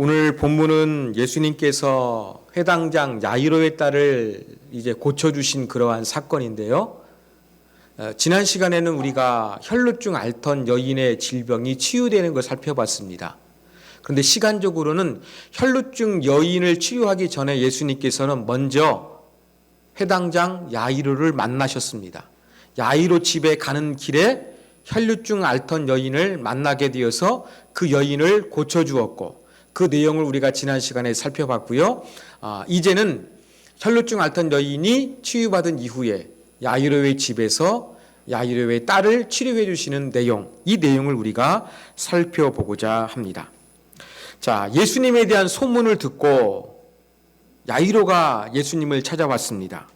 오늘 본문은 예수님께서 회당장 야이로의 딸을 이제 고쳐주신 그러한 사건인데요. 지난 시간에는 우리가 혈루증 앓던 여인의 질병이 치유되는 걸 살펴봤습니다. 그런데 시간적으로는 혈루증 여인을 치유하기 전에 예수님께서는 먼저 회당장 야이로를 만나셨습니다. 야이로 집에 가는 길에 혈루증 앓던 여인을 만나게 되어서 그 여인을 고쳐주었고, 그 내용을 우리가 지난 시간에 살펴봤고요. 이제는 혈루증 앓던 여인이 치유받은 이후에 야이로의 집에서 야이로의 딸을 치료해 주시는 내용, 이 내용을 우리가 살펴보고자 합니다. 자, 예수님에 대한 소문을 듣고 야이로가 예수님을 찾아왔습니다.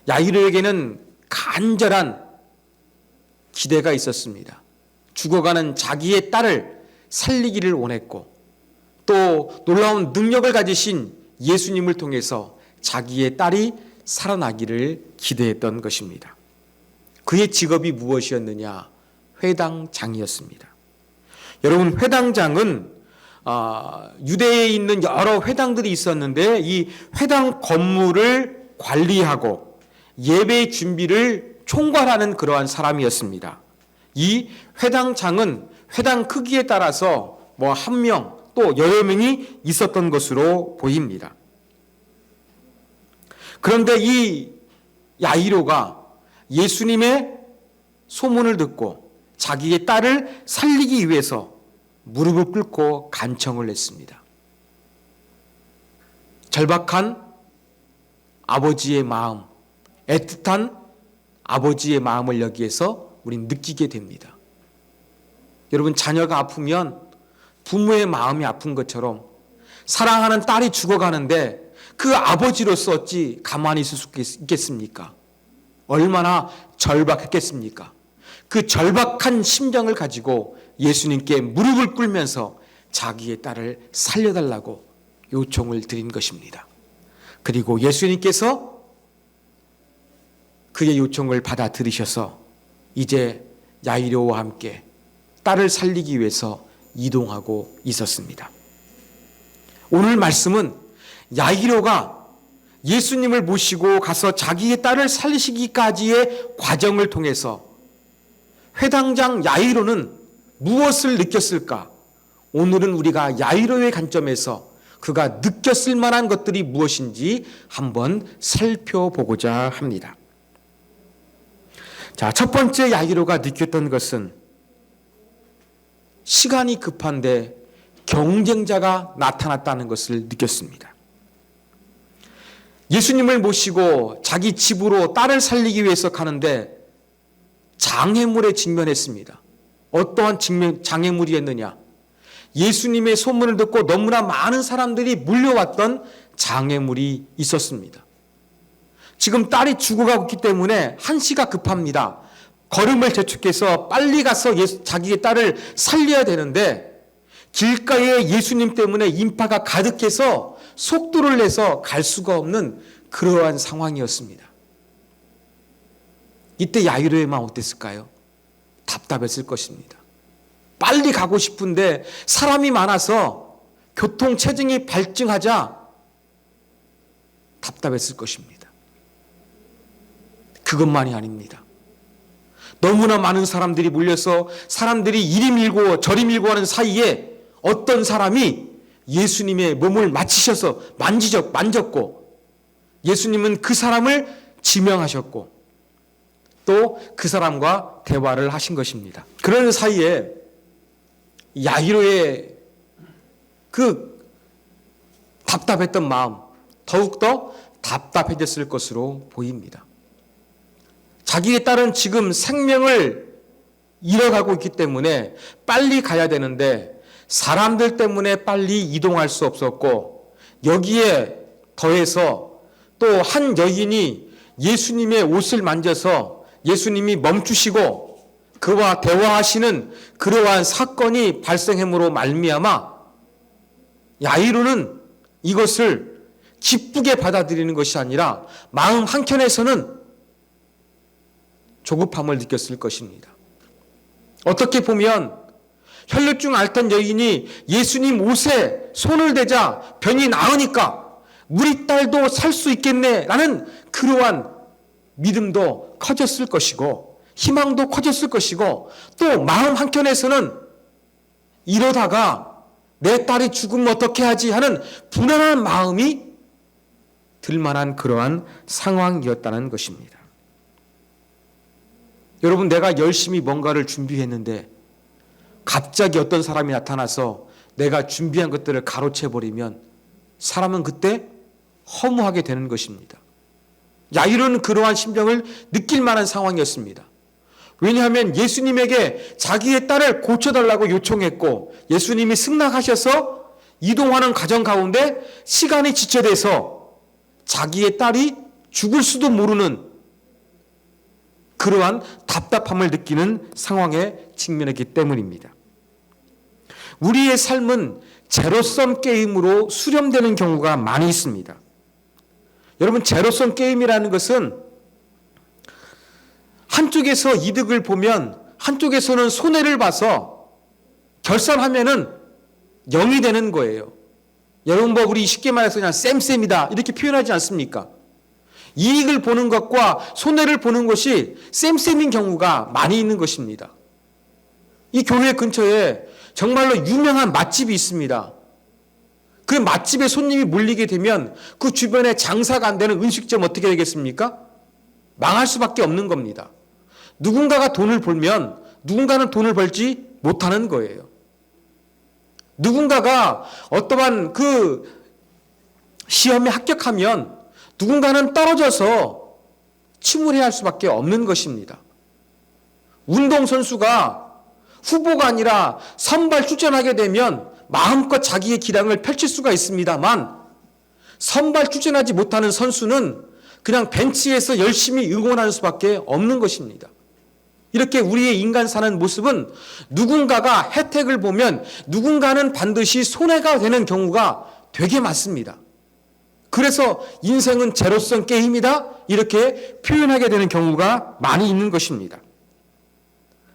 야이로에게는 간절한 기대가 있었습니다. 죽어가는 자기의 딸을 살리기를 원했고, 또 놀라운 능력을 가지신 예수님을 통해서 자기의 딸이 살아나기를 기대했던 것입니다. 그의 직업이 무엇이었느냐? 회당장이었습니다. 여러분, 회당장은 유대에 있는 여러 회당들이 있었는데 이 회당 건물을 관리하고 예배 준비를 총괄하는 그러한 사람이었습니다. 이 회당장은 회당 크기에 따라서 한 명 또 여러 명이 있었던 것으로 보입니다. 그런데 이 야이로가 예수님의 소문을 듣고 자기의 딸을 살리기 위해서 무릎을 꿇고 간청을 했습니다. 절박한 아버지의 마음, 애틋한 아버지의 마음을 여기에서 우리는 느끼게 됩니다. 여러분, 자녀가 아프면 부모의 마음이 아픈 것처럼 사랑하는 딸이 죽어가는데 그 아버지로서 어찌 가만히 있을 수 있겠습니까? 얼마나 절박했겠습니까? 그 절박한 심정을 가지고 예수님께 무릎을 꿇으면서 자기의 딸을 살려달라고 요청을 드린 것입니다. 그리고 예수님께서 그의 요청을 받아들이셔서 이제 야이로와 함께 딸을 살리기 위해서 이동하고 있었습니다. 오늘 말씀은 야이로가 예수님을 모시고 가서 자기의 딸을 살리시기까지의 과정을 통해서 회당장 야이로는 무엇을 느꼈을까? 오늘은 우리가 야이로의 관점에서 그가 느꼈을 만한 것들이 무엇인지 한번 살펴보고자 합니다. 자, 첫 번째 야이로가 느꼈던 것은 시간이 급한데 경쟁자가 나타났다는 것을 느꼈습니다. 예수님을 모시고 자기 집으로 딸을 살리기 위해서 가는데 장애물에 직면했습니다. 어떠한 장애물이었느냐? 예수님의 소문을 듣고 너무나 많은 사람들이 몰려왔던 장애물이 있었습니다. 지금 딸이 죽어가고 있기 때문에 한시가 급합니다. 걸음을 재촉해서 빨리 가서 자기의 딸을 살려야 되는데 길가에 예수님 때문에 인파가 가득해서 속도를 내서 갈 수가 없는 그러한 상황이었습니다. 이때 야이로의 마음 어땠을까요? 답답했을 것입니다. 빨리 가고 싶은데 사람이 많아서 교통체증이 발생하자 답답했을 것입니다. 그것만이 아닙니다. 너무나 많은 사람들이 몰려서 사람들이 이리 밀고 저리 밀고 하는 사이에 어떤 사람이 예수님의 몸을 만지셔서 만졌고, 예수님은 그 사람을 지명하셨고 또 그 사람과 대화를 하신 것입니다. 그런 사이에 야이로의 그 답답했던 마음 더욱더 답답해졌을 것으로 보입니다. 자기의 딸은 지금 생명을 잃어가고 있기 때문에 빨리 가야 되는데 사람들 때문에 빨리 이동할 수 없었고, 여기에 더해서 또 한 여인이 예수님의 옷을 만져서 예수님이 멈추시고 그와 대화하시는 그러한 사건이 발생함으로 말미암아 야이로는 이것을 기쁘게 받아들이는 것이 아니라 마음 한켠에서는 조급함을 느꼈을 것입니다. 어떻게 보면 혈루증 앓던 여인이 예수님 옷에 손을 대자 병이 나으니까 우리 딸도 살 수 있겠네라는 그러한 믿음도 커졌을 것이고 희망도 커졌을 것이고 또 마음 한켠에서는 이러다가 내 딸이 죽으면 어떻게 하지 하는 불안한 마음이 들만한 그러한 상황이었다는 것입니다. 여러분, 내가 열심히 뭔가를 준비했는데 갑자기 어떤 사람이 나타나서 내가 준비한 것들을 가로채버리면 사람은 그때 허무하게 되는 것입니다. 야이로는 그러한 심정을 느낄 만한 상황이었습니다. 왜냐하면 예수님에게 자기의 딸을 고쳐달라고 요청했고 예수님이 승낙하셔서 이동하는 과정 가운데 시간이 지체돼서 자기의 딸이 죽을 수도 모르는 그러한 답답함을 느끼는 상황에 직면했기 때문입니다. 우리의 삶은 제로섬 게임으로 수렴되는 경우가 많이 있습니다. 여러분, 제로섬 게임이라는 것은 한쪽에서 이득을 보면 한쪽에서는 손해를 봐서 결산하면은 0이 되는 거예요. 여러분, 우리 쉽게 말해서 그냥 쌤쌤이다 이렇게 표현하지 않습니까? 이익을 보는 것과 손해를 보는 것이 쌤쌤인 경우가 많이 있는 것입니다. 이 교회 근처에 정말로 유명한 맛집이 있습니다. 그 맛집에 손님이 몰리게 되면 그 주변에 장사가 안 되는 음식점 어떻게 되겠습니까? 망할 수밖에 없는 겁니다. 누군가가 돈을 벌면 누군가는 돈을 벌지 못하는 거예요. 누군가가 어떠한 그 시험에 합격하면 누군가는 떨어져서 침울해야 할 수밖에 없는 것입니다. 운동선수가 후보가 아니라 선발 출전하게 되면 마음껏 자기의 기량을 펼칠 수가 있습니다만 선발 출전하지 못하는 선수는 그냥 벤치에서 열심히 응원하는 수밖에 없는 것입니다. 이렇게 우리의 인간 사는 모습은 누군가가 혜택을 보면 누군가는 반드시 손해가 되는 경우가 되게 많습니다. 그래서 인생은 제로섬 게임이다 이렇게 표현하게 되는 경우가 많이 있는 것입니다.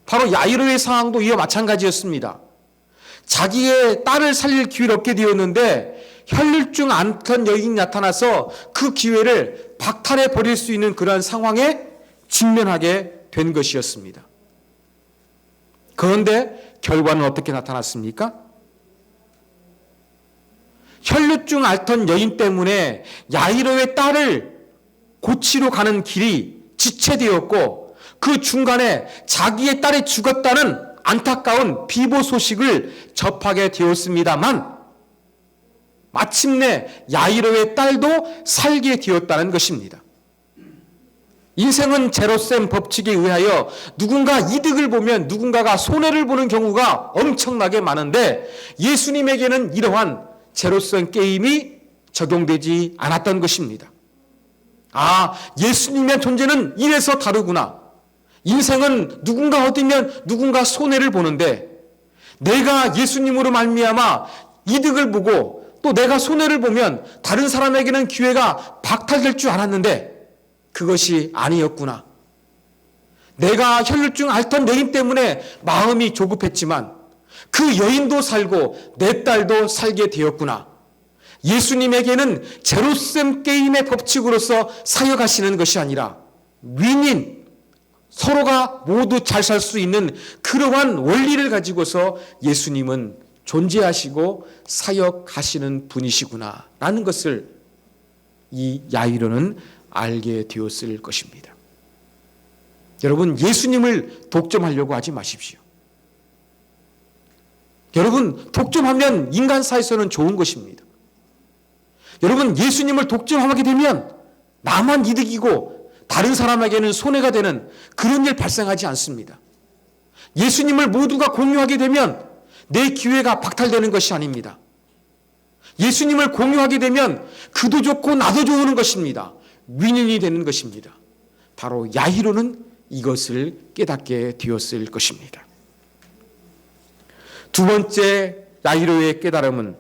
바로 야이로의 상황도 이와 마찬가지였습니다. 자기의 딸을 살릴 기회를 얻게 되었는데 혈루증 앓던 여인이 나타나서 그 기회를 박탈해 버릴 수 있는 그러한 상황에 직면하게 된 것이었습니다. 그런데 결과는 어떻게 나타났습니까? 혈루증 앓던 여인 때문에 야이로의 딸을 고치러 가는 길이 지체되었고 그 중간에 자기의 딸이 죽었다는 안타까운 비보 소식을 접하게 되었습니다만 마침내 야이로의 딸도 살게 되었다는 것입니다. 인생은 제로섬 법칙에 의하여 누군가 이득을 보면 누군가가 손해를 보는 경우가 엄청나게 많은데 예수님에게는 이러한 제로섬 게임이 적용되지 않았던 것입니다. 아, 예수님의 존재는 이래서 다르구나. 인생은 누군가 얻으면 누군가 손해를 보는데 내가 예수님으로 말미암아 이득을 보고 또 내가 손해를 보면 다른 사람에게는 기회가 박탈될 줄 알았는데 그것이 아니었구나. 내가 혈루증 앓던 여인 때문에 마음이 조급했지만 그 여인도 살고 내 딸도 살게 되었구나. 예수님에게는 제로섬 게임의 법칙으로서 사역하시는 것이 아니라 윈윈, 서로가 모두 잘 살 수 있는 그러한 원리를 가지고서 예수님은 존재하시고 사역하시는 분이시구나 라는 것을 이 야이로는 알게 되었을 것입니다. 여러분, 예수님을 독점하려고 하지 마십시오. 여러분, 독점하면 인간사에서는 좋은 것입니다. 여러분, 예수님을 독점하게 되면 나만 이득이고 다른 사람에게는 손해가 되는 그런 일 발생하지 않습니다. 예수님을 모두가 공유하게 되면 내 기회가 박탈되는 것이 아닙니다. 예수님을 공유하게 되면 그도 좋고 나도 좋은 것입니다. 윈윈이 되는 것입니다. 바로 야이로는 이것을 깨닫게 되었을 것입니다. 두 번째 야이로의 깨달음은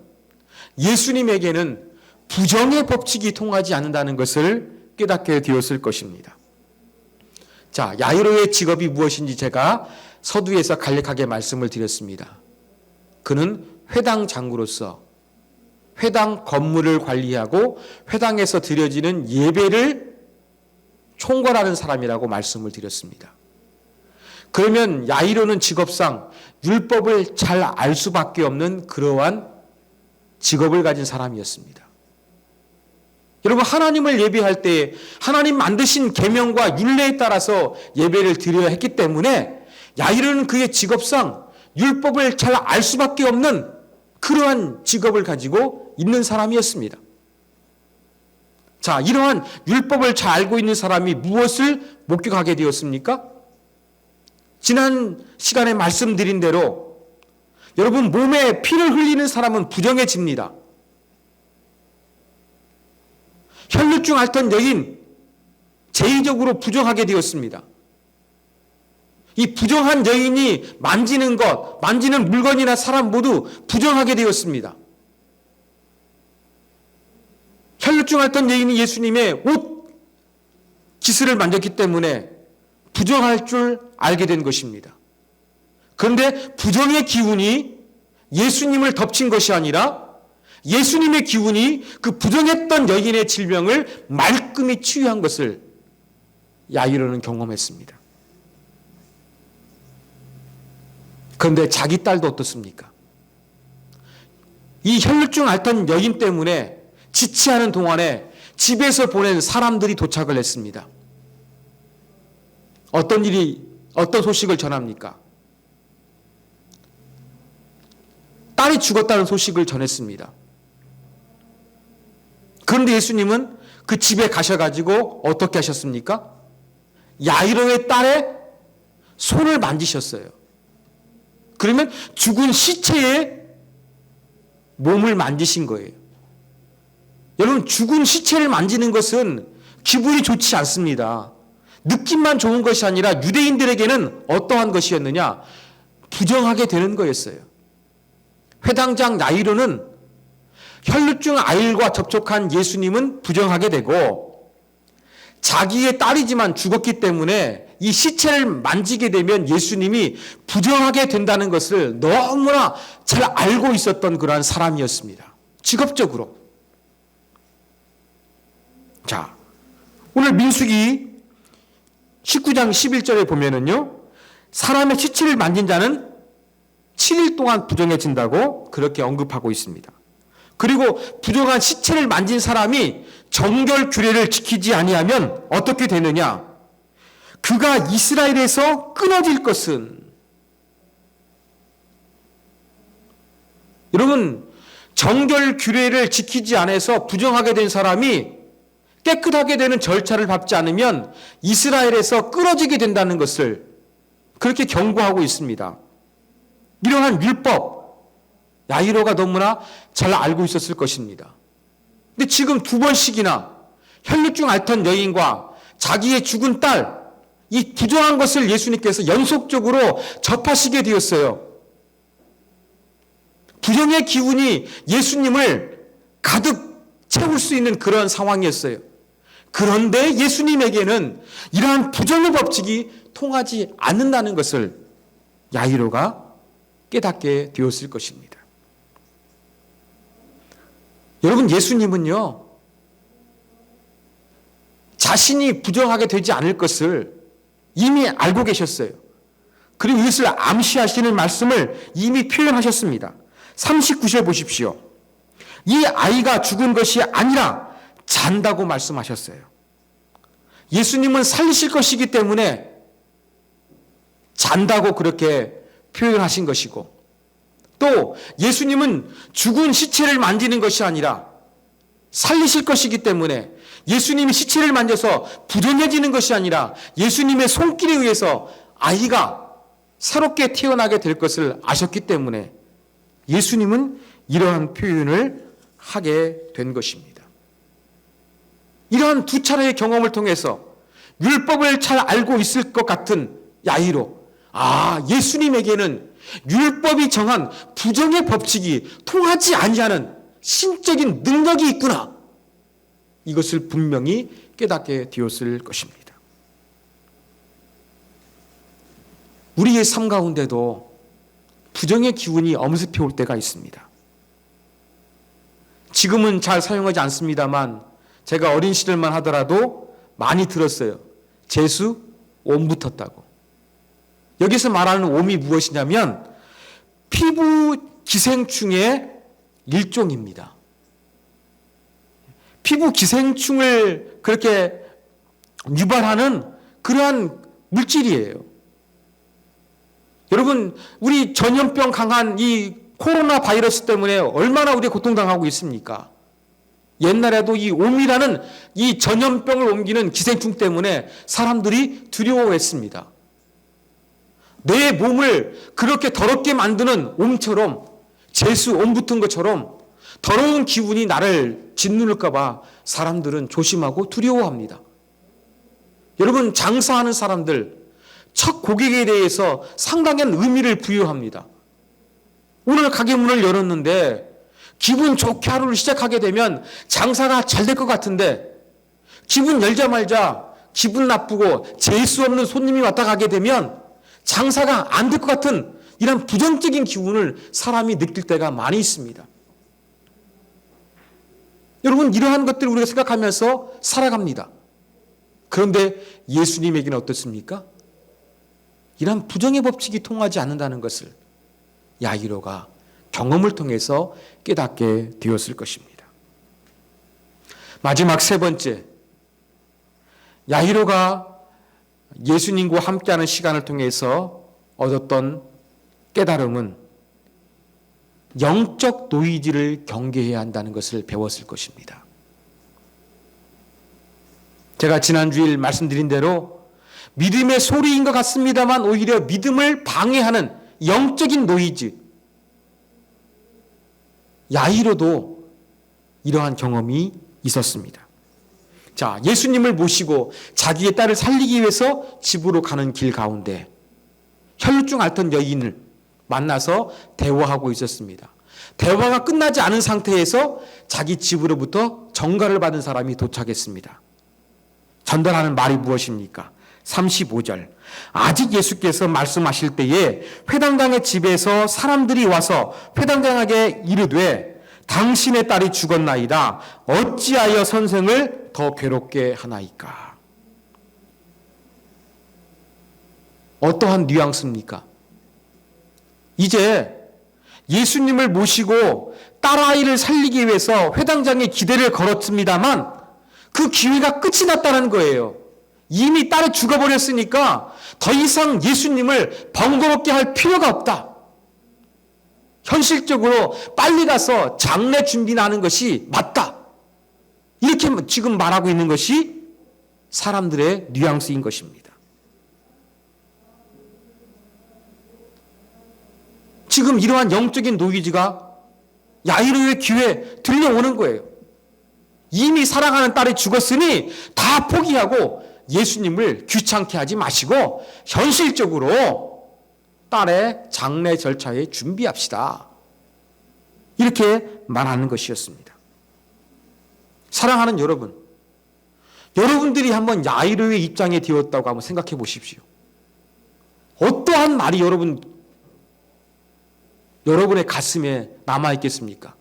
예수님에게는 부정의 법칙이 통하지 않는다는 것을 깨닫게 되었을 것입니다. 자, 야이로의 직업이 무엇인지 제가 서두에서 간략하게 말씀을 드렸습니다. 그는 회당 장로로서 회당 건물을 관리하고 회당에서 드려지는 예배를 총괄하는 사람이라고 말씀을 드렸습니다. 그러면 야이로는 직업상 율법을 잘 알 수밖에 없는 그러한 직업을 가진 사람이었습니다. 여러분, 하나님을 예배할 때 하나님 만드신 계명과 율례에 따라서 예배를 드려야 했기 때문에 야이로는 그의 직업상 율법을 잘 알 수밖에 없는 그러한 직업을 가지고 있는 사람이었습니다. 자, 이러한 율법을 잘 알고 있는 사람이 무엇을 목격하게 되었습니까? 지난 시간에 말씀드린 대로 여러분, 몸에 피를 흘리는 사람은 부정해집니다. 혈루증 앓던 여인, 제의적으로 부정하게 되었습니다. 이 부정한 여인이 만지는 것, 만지는 물건이나 사람 모두 부정하게 되었습니다. 혈루증 앓던 여인이 예수님의 옷 기스를 만졌기 때문에 부정할 줄 알게 된 것입니다. 그런데 부정의 기운이 예수님을 덮친 것이 아니라 예수님의 기운이 그 부정했던 여인의 질병을 말끔히 치유한 것을 야이로는 경험했습니다. 그런데 자기 딸도 어떻습니까? 이 혈루증 앓던 여인 때문에 지치하는 동안에 집에서 보낸 사람들이 도착을 했습니다. 어떤 소식을 전합니까? 딸이 죽었다는 소식을 전했습니다. 그런데 예수님은 그 집에 가셔가지고 어떻게 하셨습니까? 야이로의 딸의 손을 만지셨어요. 그러면 죽은 시체의 몸을 만지신 거예요. 여러분, 죽은 시체를 만지는 것은 기분이 좋지 않습니다. 느낌만 좋은 것이 아니라 유대인들에게는 어떠한 것이었느냐? 부정하게 되는 거였어요. 회당장 야이로는 혈루증 아이와 접촉한 예수님은 부정하게 되고 자기의 딸이지만 죽었기 때문에 이 시체를 만지게 되면 예수님이 부정하게 된다는 것을 너무나 잘 알고 있었던 그러한 사람이었습니다. 직업적으로. 자, 오늘 민수기 19장 11절에 보면은요, 사람의 시체를 만진 자는 7일 동안 부정해진다고 그렇게 언급하고 있습니다. 그리고 부정한 시체를 만진 사람이 정결 규례를 지키지 아니하면 어떻게 되느냐? 그가 이스라엘에서 끊어질 것은, 여러분, 정결 규례를 지키지 않아서 부정하게 된 사람이 깨끗하게 되는 절차를 밟지 않으면 이스라엘에서 끊어지게 된다는 것을 그렇게 경고하고 있습니다. 이러한 율법, 야이로가 너무나 잘 알고 있었을 것입니다. 근데 지금 2번씩이나 혈루증 앓던 여인과 자기의 죽은 딸, 이 부정한 것을 예수님께서 연속적으로 접하시게 되었어요. 부정의 기운이 예수님을 가득 채울 수 있는 그런 상황이었어요. 그런데 예수님에게는 이러한 부정의 법칙이 통하지 않는다는 것을 야이로가 깨닫게 되었을 것입니다. 여러분, 예수님은요, 자신이 부정하게 되지 않을 것을 이미 알고 계셨어요. 그리고 이것을 암시하시는 말씀을 이미 표현하셨습니다. 39절 보십시오. 이 아이가 죽은 것이 아니라 잔다고 말씀하셨어요. 예수님은 살리실 것이기 때문에 잔다고 그렇게 표현하신 것이고, 또 예수님은 죽은 시체를 만지는 것이 아니라 살리실 것이기 때문에 예수님이 시체를 만져서 부정해지는 것이 아니라 예수님의 손길에 의해서 아이가 새롭게 태어나게 될 것을 아셨기 때문에 예수님은 이러한 표현을 하게 된 것입니다. 이러한 두 차례의 경험을 통해서 율법을 잘 알고 있을 것 같은 야이로, 예수님에게는 율법이 정한 부정의 법칙이 통하지 아니하는 신적인 능력이 있구나, 이것을 분명히 깨닫게 되었을 것입니다. 우리의 삶 가운데도 부정의 기운이 엄습해 올 때가 있습니다. 지금은 잘 사용하지 않습니다만 제가 어린 시절만 하더라도 많이 들었어요. 재수 옴 붙었다고. 여기서 말하는 옴이 무엇이냐면 피부 기생충의 일종입니다. 피부 기생충을 그렇게 유발하는 그러한 물질이에요. 여러분, 우리 전염병 강한 이 코로나 바이러스 때문에 얼마나 우리 고통당하고 있습니까? 옛날에도 이 옴이라는 이 전염병을 옮기는 기생충 때문에 사람들이 두려워했습니다. 내 몸을 그렇게 더럽게 만드는 옴처럼, 재수 옴 붙은 것처럼 더러운 기운이 나를 짓누를까 봐 사람들은 조심하고 두려워합니다. 여러분, 장사하는 사람들 첫 고객에 대해서 상당한 의미를 부여합니다. 오늘 가게 문을 열었는데 기분 좋게 하루를 시작하게 되면 장사가 잘 될 것 같은데 기분 열자마자 기분 나쁘고 재수 없는 손님이 왔다 가게 되면 장사가 안 될 것 같은 이런 부정적인 기운을 사람이 느낄 때가 많이 있습니다. 여러분, 이러한 것들을 우리가 생각하면서 살아갑니다. 그런데 예수님에게는 어떻습니까? 이런 부정의 법칙이 통하지 않는다는 것을 야이로가 경험을 통해서 깨닫게 되었을 것입니다. 마지막 세 번째, 야이로가 예수님과 함께하는 시간을 통해서 얻었던 깨달음은 영적 노이즈를 경계해야 한다는 것을 배웠을 것입니다. 제가 지난 주일 말씀드린 대로 믿음의 소리인 것 같습니다만 오히려 믿음을 방해하는 영적인 노이즈, 야이로도 이러한 경험이 있었습니다. 자, 예수님을 모시고 자기의 딸을 살리기 위해서 집으로 가는 길 가운데 혈루증 앓던 여인을 만나서 대화하고 있었습니다. 대화가 끝나지 않은 상태에서 자기 집으로부터 전가를 받은 사람이 도착했습니다. 전달하는 말이 무엇입니까? 35절. 아직 예수께서 말씀하실 때에 회당장의 집에서 사람들이 와서 회당장에게 이르되 당신의 딸이 죽었나이다. 어찌하여 선생을 더 괴롭게 하나이까? 어떠한 뉘앙스입니까? 이제 예수님을 모시고 딸아이를 살리기 위해서 회당장에 기대를 걸었습니다만 그 기회가 끝이 났다는 거예요. 이미 딸이 죽어버렸으니까 더 이상 예수님을 번거롭게 할 필요가 없다. 현실적으로 빨리 가서 장례 준비나 하는 것이 맞다. 이렇게 지금 말하고 있는 것이 사람들의 뉘앙스인 것입니다. 지금 이러한 영적인 노이즈가 야이로의 귀에 들려오는 거예요. 이미 사랑하는 딸이 죽었으니 다 포기하고 예수님을 귀찮게 하지 마시고 현실적으로 딸의 장례 절차에 준비합시다. 이렇게 말하는 것이었습니다. 사랑하는 여러분, 여러분들이 한번 야이로의 입장에 되었다고 한번 생각해 보십시오. 어떠한 말이 여러분의 가슴에 남아있겠습니까?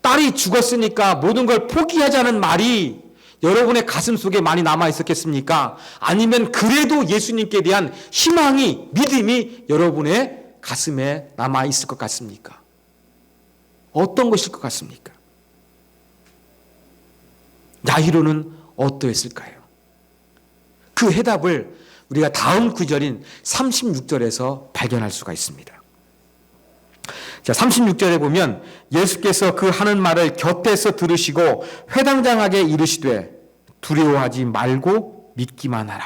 딸이 죽었으니까 모든 걸 포기하자는 말이 여러분의 가슴 속에 많이 남아있었겠습니까? 아니면 그래도 예수님께 대한 희망이, 믿음이 여러분의 가슴에 남아있을 것 같습니까? 어떤 것일 것 같습니까? 야이로는 어떠했을까요? 그 해답을 우리가 다음 구절인 36절에서 발견할 수가 있습니다. 자, 36절에 보면 예수께서 그 하는 말을 곁에서 들으시고 회당장에게 이르시되 두려워하지 말고 믿기만 하라.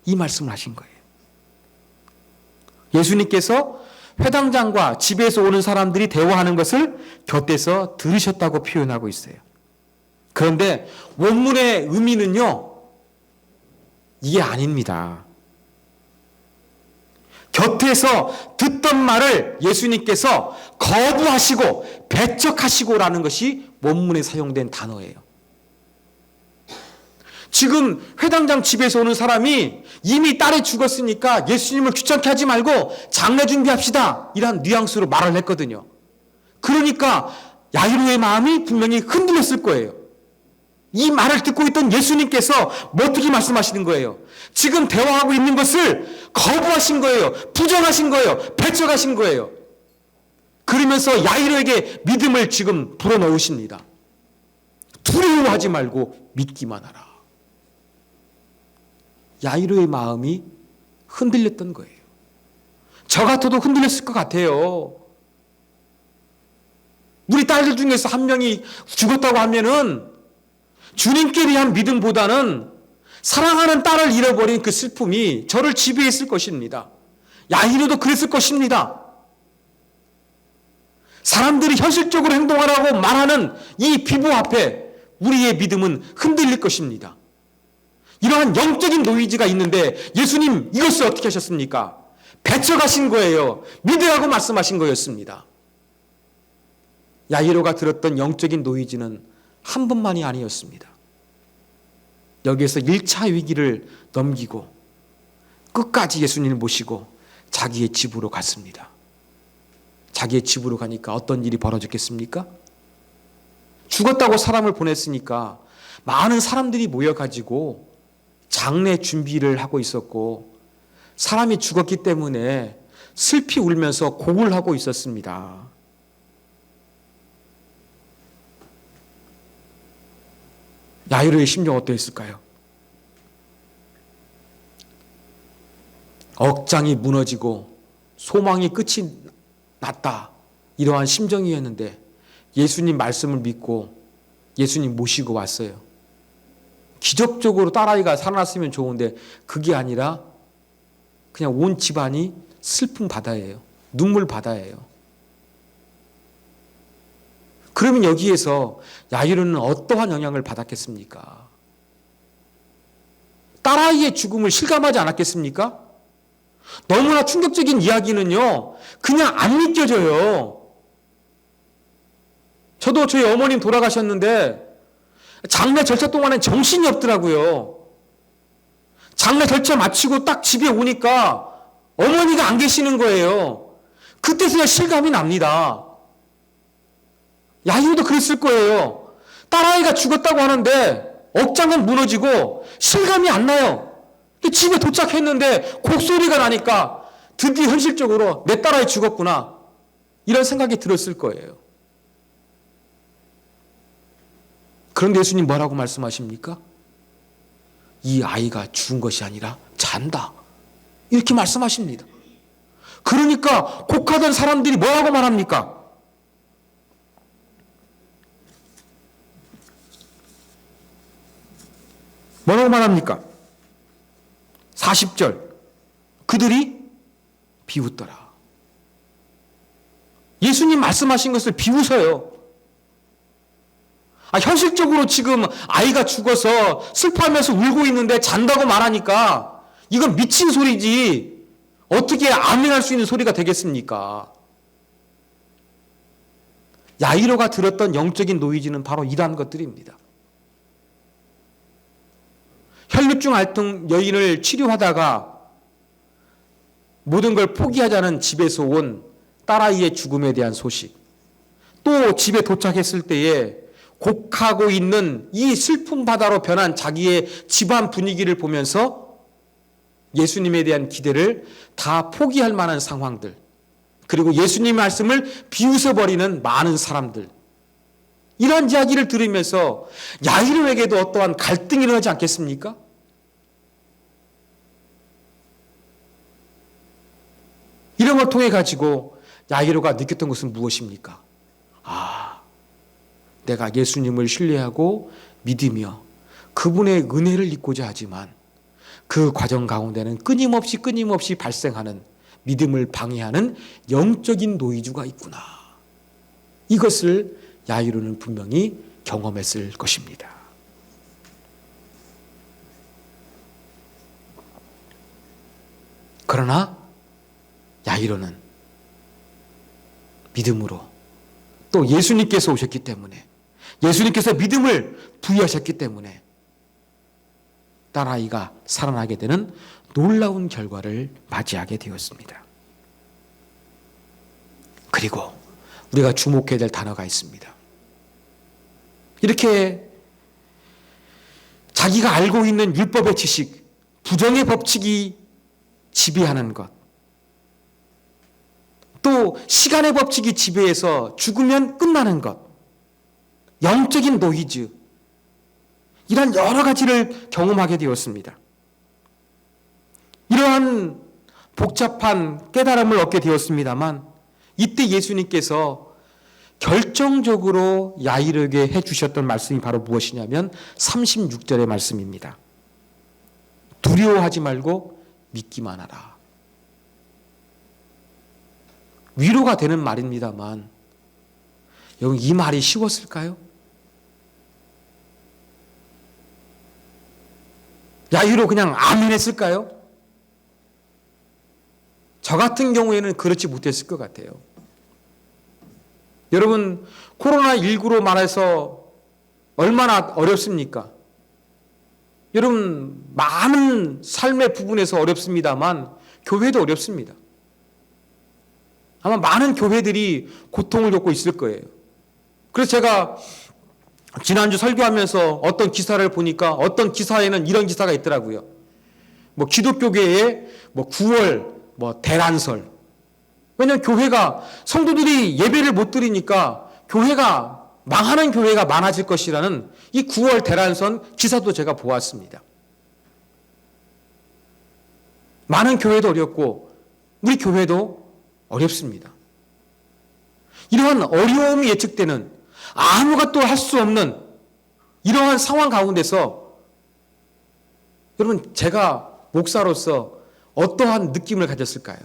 이 말씀을 하신 거예요. 예수님께서 회당장과 집에서 오는 사람들이 대화하는 것을 곁에서 들으셨다고 표현하고 있어요. 그런데 원문의 의미는요, 이게 아닙니다. 곁에서 듣던 말을 예수님께서 거부하시고 배척하시고라는 것이 원문에 사용된 단어예요. 지금 회당장 집에서 오는 사람이 이미 딸이 죽었으니까 예수님을 귀찮게 하지 말고 장례 준비합시다. 이런 뉘앙스로 말을 했거든요. 그러니까 야이로의 마음이 분명히 흔들렸을 거예요. 이 말을 듣고 있던 예수님께서 어떻게 말씀하시는 거예요? 지금 대화하고 있는 것을 거부하신 거예요. 부정하신 거예요. 배척하신 거예요. 그러면서 야이로에게 믿음을 지금 불어넣으십니다. 두려워하지 말고 믿기만 하라. 야이로의 마음이 흔들렸던 거예요. 저 같아도 흔들렸을 것 같아요. 우리 딸들 중에서 한 명이 죽었다고 하면은 주님께 대한 믿음보다는 사랑하는 딸을 잃어버린 그 슬픔이 저를 지배했을 것입니다. 야이로도 그랬을 것입니다. 사람들이 현실적으로 행동하라고 말하는 이 비보 앞에 우리의 믿음은 흔들릴 것입니다. 이러한 영적인 노이즈가 있는데 예수님 이것을 어떻게 하셨습니까? 배척하신 거예요. 믿으라고 말씀하신 거였습니다. 야이로가 들었던 영적인 노이즈는 한 번만이 아니었습니다. 여기에서 1차 위기를 넘기고 끝까지 예수님을 모시고 자기의 집으로 갔습니다. 자기의 집으로 가니까 어떤 일이 벌어졌겠습니까? 죽었다고 사람을 보냈으니까 많은 사람들이 모여가지고 장례 준비를 하고 있었고 사람이 죽었기 때문에 슬피 울면서 곡을 하고 있었습니다. 야이로의 심정 어떠했을까요? 억장이 무너지고 소망이 끝이 났다. 이러한 심정이었는데 예수님 말씀을 믿고 예수님 모시고 왔어요. 기적적으로 딸아이가 살아났으면 좋은데 그게 아니라 그냥 온 집안이 슬픈 바다예요. 눈물 바다예요. 그러면 여기에서 야이로는 어떠한 영향을 받았겠습니까? 딸아이의 죽음을 실감하지 않았겠습니까? 너무나 충격적인 이야기는요, 그냥 안 믿겨져요. 저도 저희 어머님 돌아가셨는데 장례 절차 동안엔 정신이 없더라고요. 장례 절차 마치고 딱 집에 오니까 어머니가 안 계시는 거예요. 그때서야 실감이 납니다. 야이로도 그랬을 거예요. 딸아이가 죽었다고 하는데 억장은 무너지고 실감이 안 나요. 집에 도착했는데 곡소리가 나니까 드디어 현실적으로 내 딸아이 죽었구나. 이런 생각이 들었을 거예요. 그런데 예수님 뭐라고 말씀하십니까? 이 아이가 죽은 것이 아니라 잔다. 이렇게 말씀하십니다. 그러니까 곡하던 사람들이 뭐라고 말합니까? 뭐라고 말합니까? 40절. 그들이 비웃더라. 예수님 말씀하신 것을 비웃어요. 현실적으로 지금 아이가 죽어서 슬퍼하면서 울고 있는데 잔다고 말하니까 이건 미친 소리지 어떻게 아멘할 수 있는 소리가 되겠습니까? 야이로가 들었던 영적인 노이즈는 바로 이러한 것들입니다. 혈루증 앓던 여인을 치료하다가 모든 걸 포기하자는 집에서 온 딸아이의 죽음에 대한 소식, 또 집에 도착했을 때에 곡하고 있는 이 슬픔 바다로 변한 자기의 집안 분위기를 보면서 예수님에 대한 기대를 다 포기할 만한 상황들, 그리고 예수님 말씀을 비웃어버리는 많은 사람들, 이런 이야기를 들으면서 야이로에게도 어떠한 갈등이 일어나지 않겠습니까? 이런 걸 통해 가지고 야이로가 느꼈던 것은 무엇입니까? 내가 예수님을 신뢰하고 믿으며 그분의 은혜를 입고자 하지만 그 과정 가운데는 끊임없이 발생하는 믿음을 방해하는 영적인 노이즈가 있구나. 이것을 야이로는 분명히 경험했을 것입니다. 그러나 야이로는 믿음으로 또 예수님께서 오셨기 때문에, 예수님께서 믿음을 부여하셨기 때문에 딸아이가 살아나게 되는 놀라운 결과를 맞이하게 되었습니다. 그리고 우리가 주목해야 될 단어가 있습니다. 이렇게 자기가 알고 있는 율법의 지식, 부정의 법칙이 지배하는 것, 또 시간의 법칙이 지배해서 죽으면 끝나는 것, 영적인 노이즈, 이런 여러 가지를 경험하게 되었습니다. 이러한 복잡한 깨달음을 얻게 되었습니다만 이때 예수님께서 결정적으로 야이로에게 해주셨던 말씀이 바로 무엇이냐면 36절의 말씀입니다. 두려워하지 말고 믿기만 하라. 위로가 되는 말입니다만 여러분, 이 말이 쉬웠을까요? 야이로 그냥 아멘 했을까요? 저 같은 경우에는 그렇지 못했을 것 같아요. 여러분, 코로나19로 말해서 얼마나 어렵습니까? 여러분, 많은 삶의 부분에서 어렵습니다만 교회도 어렵습니다. 아마 많은 교회들이 고통을 겪고 있을 거예요. 그래서 제가 지난주 설교하면서 어떤 기사를 보니까 어떤 기사에는 이런 기사가 있더라고요. 기독교계에 9월 대란설. 왜냐하면 교회가 성도들이 예배를 못 드리니까 교회가 망하는 교회가 많아질 것이라는 이 9월 대란선 기사도 제가 보았습니다. 많은 교회도 어렵고 우리 교회도 어렵습니다. 이러한 어려움이 예측되는 아무것도 할 수 없는 이러한 상황 가운데서 여러분, 제가 목사로서 어떠한 느낌을 가졌을까요?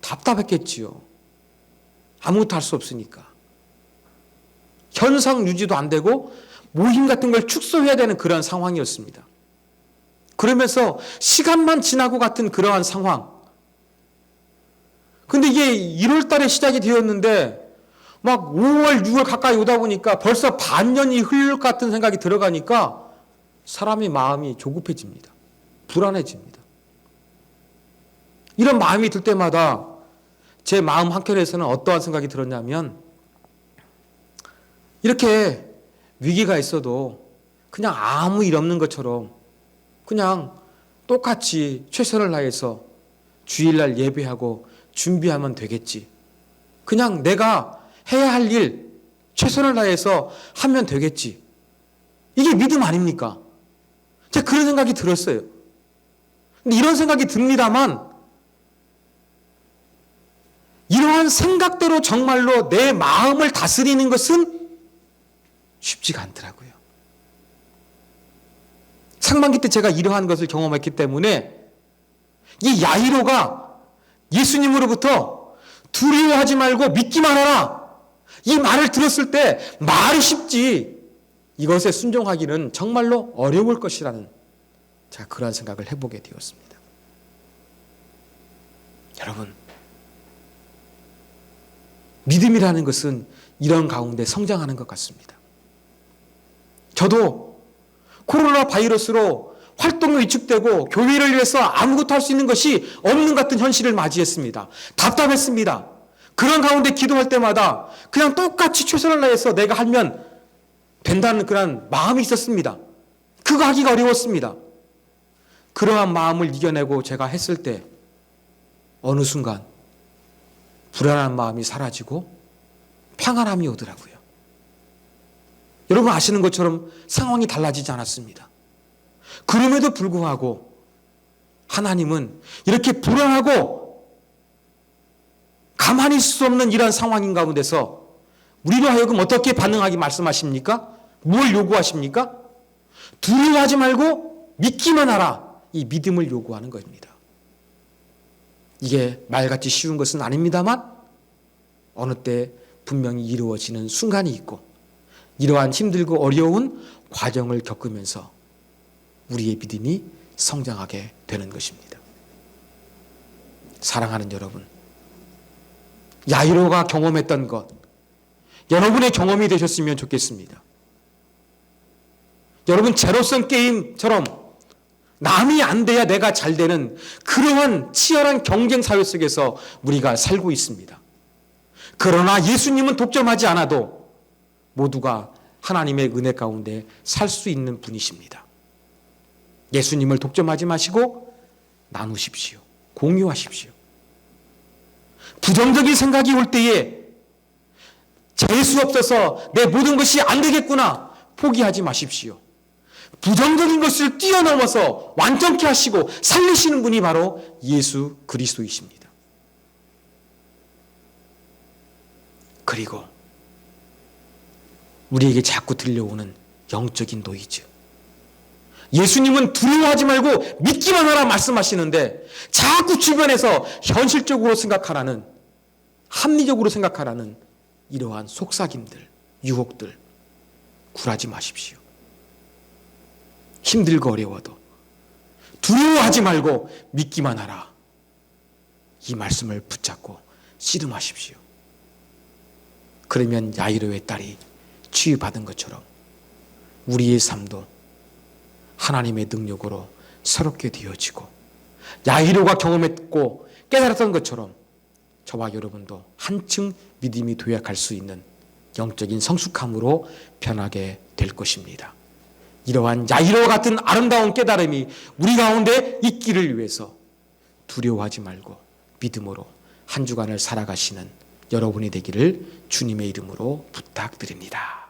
답답했겠지요. 아무것도 할 수 없으니까. 현상 유지도 안 되고 모임 같은 걸 축소해야 되는 그런 상황이었습니다. 그러면서 시간만 지나고 같은 그러한 상황. 근데 이게 1월 달에 시작이 되었는데 막 5월, 6월 가까이 오다 보니까 벌써 반년이 흘릴 것 같은 생각이 들어가니까 사람의 마음이 조급해집니다. 불안해집니다. 이런 마음이 들 때마다 제 마음 한켠에서는 어떠한 생각이 들었냐면 이렇게 위기가 있어도 그냥 아무 일 없는 것처럼 그냥 똑같이 최선을 다해서 주일날 예배하고 준비하면 되겠지. 그냥 내가 해야 할 일 최선을 다해서 하면 되겠지. 이게 믿음 아닙니까? 제가 그런 생각이 들었어요. 근데 이런 생각이 듭니다만 이러한 생각대로 정말로 내 마음을 다스리는 것은 쉽지가 않더라고요. 상반기 때 제가 이러한 것을 경험했기 때문에 이 야이로가 예수님으로부터 두려워하지 말고 믿기만 하라, 이 말을 들었을 때 말이 쉽지 이것에 순종하기는 정말로 어려울 것이라는 제가 그러한 생각을 해보게 되었습니다. 여러분, 믿음이라는 것은 이런 가운데 성장하는 것 같습니다. 저도 코로나 바이러스로 활동이 위축되고 교회를 위해서 아무것도 할 수 있는 것이 없는 같은 현실을 맞이했습니다. 답답했습니다. 그런 가운데 기도할 때마다 그냥 똑같이 최선을 다해서 내가 하면 된다는 그런 마음이 있었습니다. 그거 하기가 어려웠습니다. 그러한 마음을 이겨내고 제가 했을 때 어느 순간 불안한 마음이 사라지고 평안함이 오더라고요. 여러분 아시는 것처럼 상황이 달라지지 않았습니다. 그럼에도 불구하고 하나님은 이렇게 불안하고 가만히 있을 수 없는 이러한 상황인 가운데서 우리로 하여금 어떻게 반응하기 말씀하십니까? 뭘 요구하십니까? 두려워하지 말고 믿기만 하라. 이 믿음을 요구하는 것입니다. 이게 말같이 쉬운 것은 아닙니다만 어느 때 분명히 이루어지는 순간이 있고 이러한 힘들고 어려운 과정을 겪으면서 우리의 믿음이 성장하게 되는 것입니다. 사랑하는 여러분, 야이로가 경험했던 것 여러분의 경험이 되셨으면 좋겠습니다. 여러분, 제로섬 게임처럼 남이 안 돼야 내가 잘 되는 그러한 치열한 경쟁 사회 속에서 우리가 살고 있습니다. 그러나 예수님은 독점하지 않아도 모두가 하나님의 은혜 가운데 살 수 있는 분이십니다. 예수님을 독점하지 마시고 나누십시오. 공유하십시오. 부정적인 생각이 올 때에 재수 없어서 내 모든 것이 안 되겠구나 포기하지 마십시오. 부정적인 것을 뛰어넘어서 완전케 하시고 살리시는 분이 바로 예수 그리스도이십니다. 그리고 우리에게 자꾸 들려오는 영적인 노이즈. 예수님은 두려워하지 말고 믿기만 하라 말씀하시는데 자꾸 주변에서 현실적으로 생각하라는, 합리적으로 생각하라는 이러한 속삭임들, 유혹들 굴하지 마십시오. 힘들고 어려워도 두려워하지 말고 믿기만 하라. 이 말씀을 붙잡고 씨름하십시오. 그러면 야이로의 딸이 치유받은 것처럼 우리의 삶도 하나님의 능력으로 새롭게 되어지고 야이로가 경험했고 깨달았던 것처럼 저와 여러분도 한층 믿음이 도약할 수 있는 영적인 성숙함으로 변하게 될 것입니다. 이러한 야이로와 같은 아름다운 깨달음이 우리 가운데 있기를 위해서 두려워하지 말고 믿음으로 한 주간을 살아가시는 여러분이 되기를 주님의 이름으로 부탁드립니다.